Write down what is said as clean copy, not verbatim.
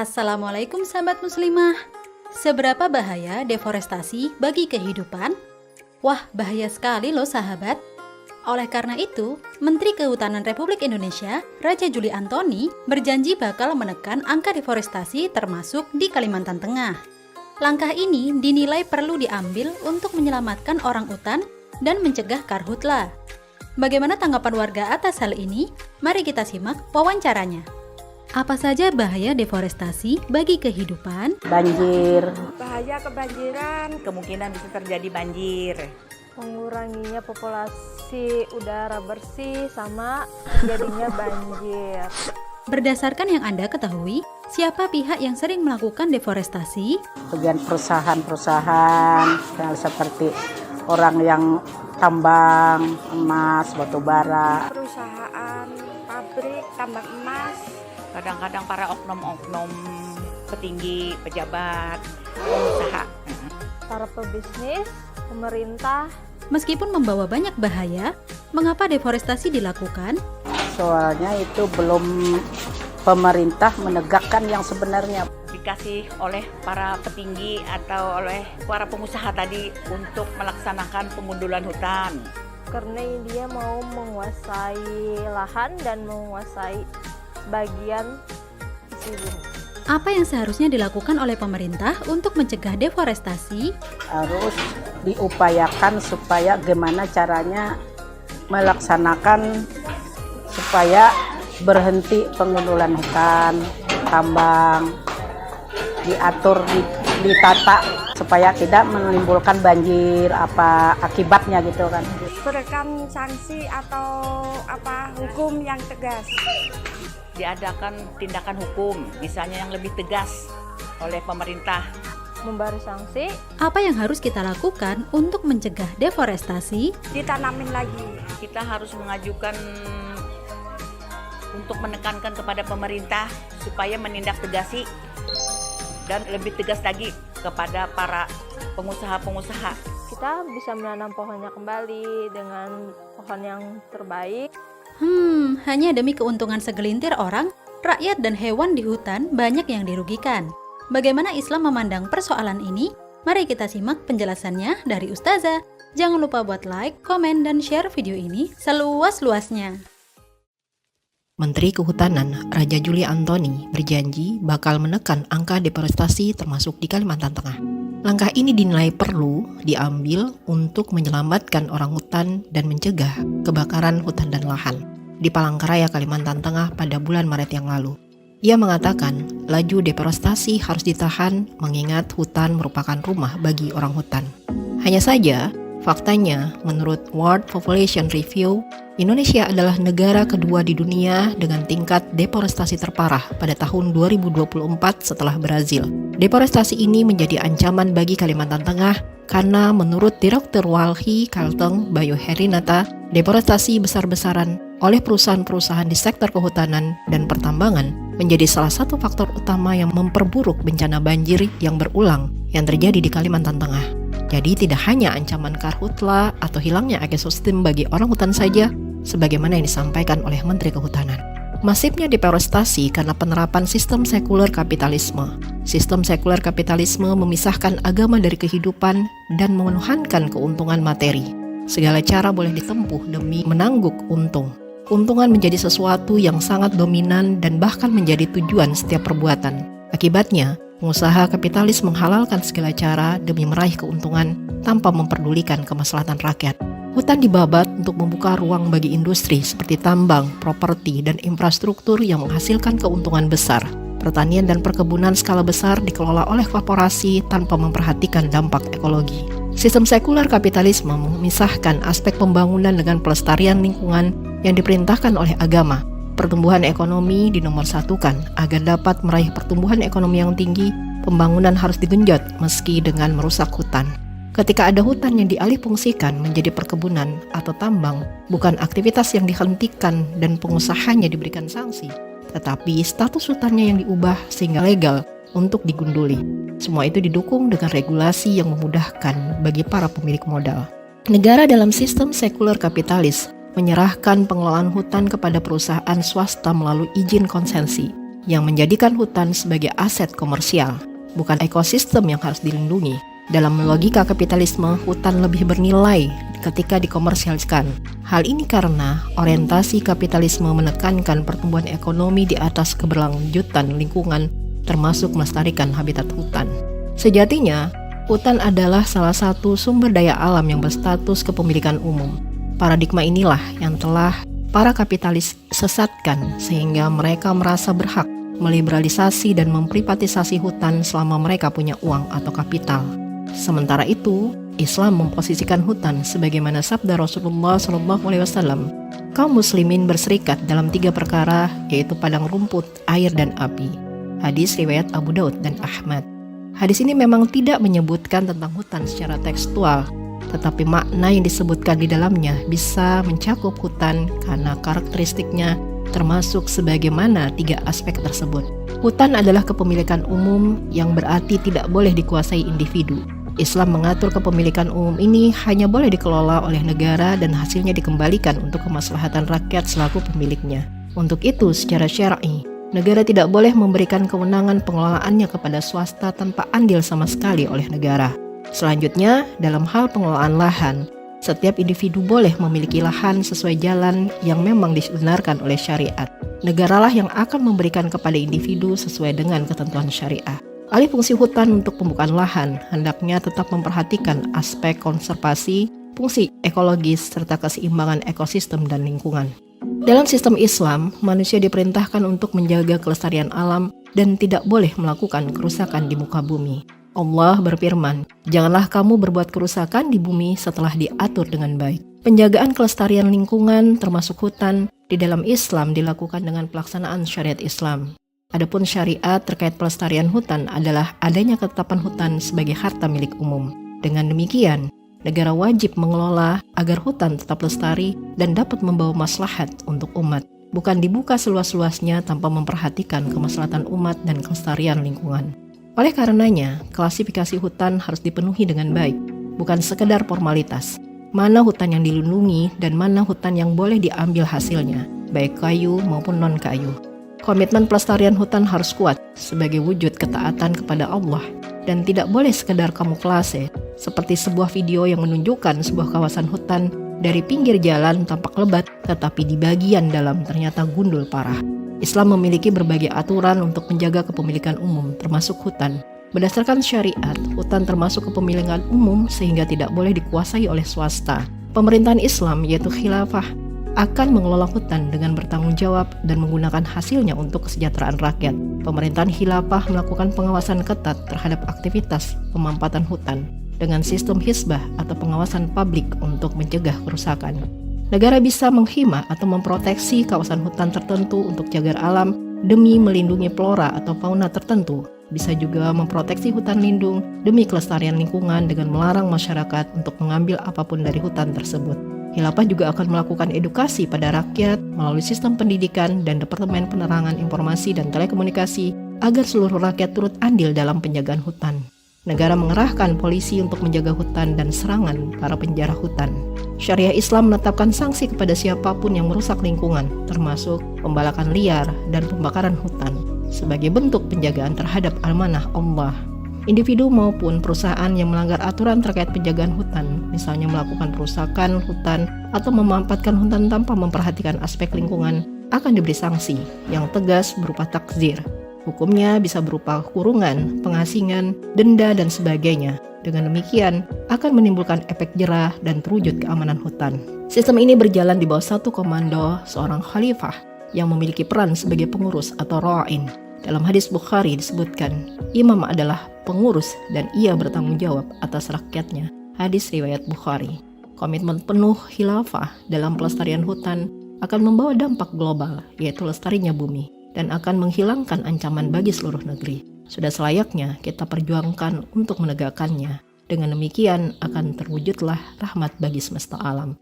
Assalamualaikum sahabat muslimah. Seberapa bahaya deforestasi bagi kehidupan? Wah, bahaya sekali loh sahabat. Oleh karena itu, Menteri Kehutanan Republik Indonesia, Raja Juli Antoni, berjanji bakal menekan angka deforestasi termasuk di Kalimantan Tengah. Langkah ini dinilai perlu diambil untuk menyelamatkan orang utan dan mencegah karhutla. Bagaimana tanggapan warga atas hal ini? Mari kita simak wawancaranya. Apa saja bahaya deforestasi bagi kehidupan? Banjir, Bahaya kebanjiran, kemungkinan bisa terjadi banjir. Menguranginya populasi udara bersih sama terjadinya banjir. Berdasarkan yang Anda ketahui, siapa pihak yang sering melakukan deforestasi? bagian perusahaan-perusahaan yang seperti orang yang tambang emas, batu bara. Perusahaan, pabrik, tambang emas. Kadang-kadang para oknum-oknum petinggi, pejabat, pengusaha. Para pebisnis, pemerintah, Meskipun membawa banyak bahaya, mengapa deforestasi dilakukan? Soalnya itu belum pemerintah menegakkan yang sebenarnya. Dikasih oleh para petinggi atau oleh para pengusaha tadi untuk melaksanakan pengundulan hutan. karena dia mau menguasai lahan dan menguasai bagian isi bumi. Apa yang seharusnya dilakukan oleh pemerintah untuk mencegah deforestasi? Harus diupayakan supaya gimana caranya melaksanakan supaya berhenti pengundulan hutan, tambang, diatur, ditata supaya tidak menimbulkan banjir apa akibatnya gitu kan. Berikan sanksi atau hukum yang tegas. Diadakan tindakan hukum, misalnya yang lebih tegas oleh pemerintah. Memberi sanksi, Apa yang harus kita lakukan untuk mencegah deforestasi? Ditanamin lagi. Kita harus mengajukan untuk menekankan kepada pemerintah supaya menindak tegasi dan lebih tegas lagi kepada para pengusaha-pengusaha. kita bisa menanam pohonnya kembali dengan pohon yang terbaik. Hanya demi keuntungan segelintir orang, rakyat dan hewan di hutan banyak yang dirugikan. Bagaimana Islam memandang persoalan ini? Mari kita simak penjelasannya dari Ustazah. Jangan lupa buat like, komen, dan share video ini seluas-luasnya. Menteri Kehutanan Raja Juli Antoni berjanji bakal menekan angka deforestasi termasuk di Kalimantan Tengah. Langkah ini dinilai perlu diambil untuk menyelamatkan orang hutan dan mencegah kebakaran hutan dan lahan di Palangkaraya, Kalimantan Tengah pada bulan Maret yang lalu. Ia mengatakan laju deforestasi harus ditahan mengingat hutan merupakan rumah bagi orang hutan. Hanya saja, faktanya menurut World Population Review, Indonesia adalah negara kedua di dunia dengan tingkat deforestasi terparah pada tahun 2024 setelah Brazil. Deforestasi ini menjadi ancaman bagi Kalimantan Tengah karena menurut Direktur Walhi Kalteng Bayoherinata, deforestasi besar-besaran oleh perusahaan-perusahaan di sektor kehutanan dan pertambangan menjadi salah satu faktor utama yang memperburuk bencana banjir yang berulang yang terjadi di Kalimantan Tengah. Jadi tidak hanya ancaman karhutla atau hilangnya ekosistem bagi orang hutan saja, sebagaimana yang disampaikan oleh Menteri Kehutanan. Masifnya deforestasi karena penerapan sistem sekuler kapitalisme. Sistem sekuler kapitalisme memisahkan agama dari kehidupan dan memenuhankan keuntungan materi. Segala cara boleh ditempuh demi menangguk untung. Keuntungan menjadi sesuatu yang sangat dominan dan bahkan menjadi tujuan setiap perbuatan. Akibatnya, pengusaha kapitalis menghalalkan segala cara demi meraih keuntungan tanpa memperdulikan kemaslahatan rakyat. Hutan dibabat untuk membuka ruang bagi industri seperti tambang, properti, dan infrastruktur yang menghasilkan keuntungan besar. Pertanian dan perkebunan skala besar dikelola oleh korporasi tanpa memperhatikan dampak ekologi. Sistem sekuler kapitalisme memisahkan aspek pembangunan dengan pelestarian lingkungan yang diperintahkan oleh agama. Pertumbuhan ekonomi dinomorsatukan agar dapat meraih pertumbuhan ekonomi yang tinggi, pembangunan harus digenjot meski dengan merusak hutan. Ketika ada hutan yang dialihfungsikan menjadi perkebunan atau tambang, bukan aktivitas yang dihentikan dan pengusahanya diberikan sanksi, tetapi status hutannya yang diubah sehingga legal untuk digunduli. Semua itu didukung dengan regulasi yang memudahkan bagi para pemilik modal. Negara dalam sistem sekuler kapitalis menyerahkan pengelolaan hutan kepada perusahaan swasta melalui izin konsensi. yang menjadikan hutan sebagai aset komersial, bukan ekosistem yang harus dilindungi. Dalam logika kapitalisme, hutan lebih bernilai ketika dikomersialkan. Hal ini karena orientasi kapitalisme menekankan pertumbuhan ekonomi di atas keberlanjutan lingkungan, termasuk melestarikan habitat hutan. Sejatinya, hutan adalah salah satu sumber daya alam yang berstatus kepemilikan umum. Paradigma inilah yang telah para kapitalis sesatkan sehingga mereka merasa berhak meliberalisasi dan memprivatisasi hutan selama mereka punya uang atau kapital. Sementara itu, Islam memposisikan hutan sebagaimana sabda Rasulullah SAW, kaum muslimin berserikat dalam 3 perkara, yaitu padang rumput, air, dan api. Hadis riwayat Abu Daud dan Ahmad. Hadis ini memang tidak menyebutkan tentang hutan secara tekstual, tetapi makna yang disebutkan di dalamnya bisa mencakup hutan karena karakteristiknya termasuk sebagaimana 3 aspek tersebut. Hutan adalah kepemilikan umum yang berarti tidak boleh dikuasai individu. Islam mengatur kepemilikan umum ini hanya boleh dikelola oleh negara dan hasilnya dikembalikan untuk kemaslahatan rakyat selaku pemiliknya. Untuk itu, secara syar'i, negara tidak boleh memberikan kewenangan pengelolaannya kepada swasta tanpa andil sama sekali oleh negara. Selanjutnya, dalam hal pengelolaan lahan, setiap individu boleh memiliki lahan sesuai jalan yang memang dibenarkan oleh syariat. Negaralah yang akan memberikan kepada individu sesuai dengan ketentuan syariah. Alih fungsi hutan untuk pembukaan lahan hendaknya tetap memperhatikan aspek konservasi, fungsi ekologis, serta keseimbangan ekosistem dan lingkungan. Dalam sistem Islam, manusia diperintahkan untuk menjaga kelestarian alam dan tidak boleh melakukan kerusakan di muka bumi. Allah berfirman, "Janganlah kamu berbuat kerusakan di bumi setelah diatur dengan baik." Penjagaan kelestarian lingkungan termasuk hutan di dalam Islam dilakukan dengan pelaksanaan syariat Islam. Adapun syariat terkait pelestarian hutan adalah adanya ketetapan hutan sebagai harta milik umum. Dengan demikian, negara wajib mengelola agar hutan tetap lestari dan dapat membawa maslahat untuk umat, bukan dibuka seluas-luasnya tanpa memperhatikan kemaslahatan umat dan kelestarian lingkungan. Oleh karenanya, klasifikasi hutan harus dipenuhi dengan baik, bukan sekedar formalitas. Mana hutan yang dilindungi dan mana hutan yang boleh diambil hasilnya, baik kayu maupun non-kayu. Komitmen pelestarian hutan harus kuat sebagai wujud ketaatan kepada Allah dan tidak boleh sekedar kamuflase seperti sebuah video yang menunjukkan sebuah kawasan hutan dari pinggir jalan tampak lebat tetapi di bagian dalam ternyata gundul parah. Islam memiliki berbagai aturan untuk menjaga kepemilikan umum termasuk hutan. Berdasarkan syariat, hutan termasuk kepemilikan umum sehingga tidak boleh dikuasai oleh swasta. Pemerintahan Islam yaitu khilafah akan mengelola hutan dengan bertanggung jawab dan menggunakan hasilnya untuk kesejahteraan rakyat. Pemerintahan khilafah melakukan pengawasan ketat terhadap aktivitas pemampatan hutan dengan sistem hisbah atau pengawasan publik untuk mencegah kerusakan. Negara bisa menghima atau memproteksi kawasan hutan tertentu untuk jagar alam demi melindungi flora atau fauna tertentu. Bisa juga memproteksi hutan lindung demi kelestarian lingkungan dengan melarang masyarakat untuk mengambil apapun dari hutan tersebut. Khilafah juga akan melakukan edukasi pada rakyat melalui sistem pendidikan dan Departemen Penerangan Informasi dan Telekomunikasi agar seluruh rakyat turut andil dalam penjagaan hutan. Negara mengerahkan polisi untuk menjaga hutan dan serangan para penjara hutan. Syariah Islam menetapkan sanksi kepada siapapun yang merusak lingkungan, termasuk pembalakan liar dan pembakaran hutan, sebagai bentuk penjagaan terhadap amanah Allah. Individu maupun perusahaan yang melanggar aturan terkait penjagaan hutan, misalnya melakukan perusakan hutan atau memanfaatkan hutan tanpa memperhatikan aspek lingkungan, akan diberi sanksi yang tegas berupa takzir. Hukumnya bisa berupa kurungan, pengasingan, denda, dan sebagainya. Dengan demikian, akan menimbulkan efek jerah dan terwujud keamanan hutan. Sistem ini berjalan di bawah satu komando seorang khalifah yang memiliki peran sebagai pengurus atau ra'in. Dalam hadis Bukhari disebutkan, imam adalah pengurus dan ia bertanggung jawab atas rakyatnya. Hadis riwayat Bukhari. Komitmen penuh khilafah dalam pelestarian hutan akan membawa dampak global, yaitu lestarinya bumi, dan akan menghilangkan ancaman bagi seluruh negeri. Sudah selayaknya kita perjuangkan untuk menegakkannya. Dengan demikian akan terwujudlah rahmat bagi semesta alam.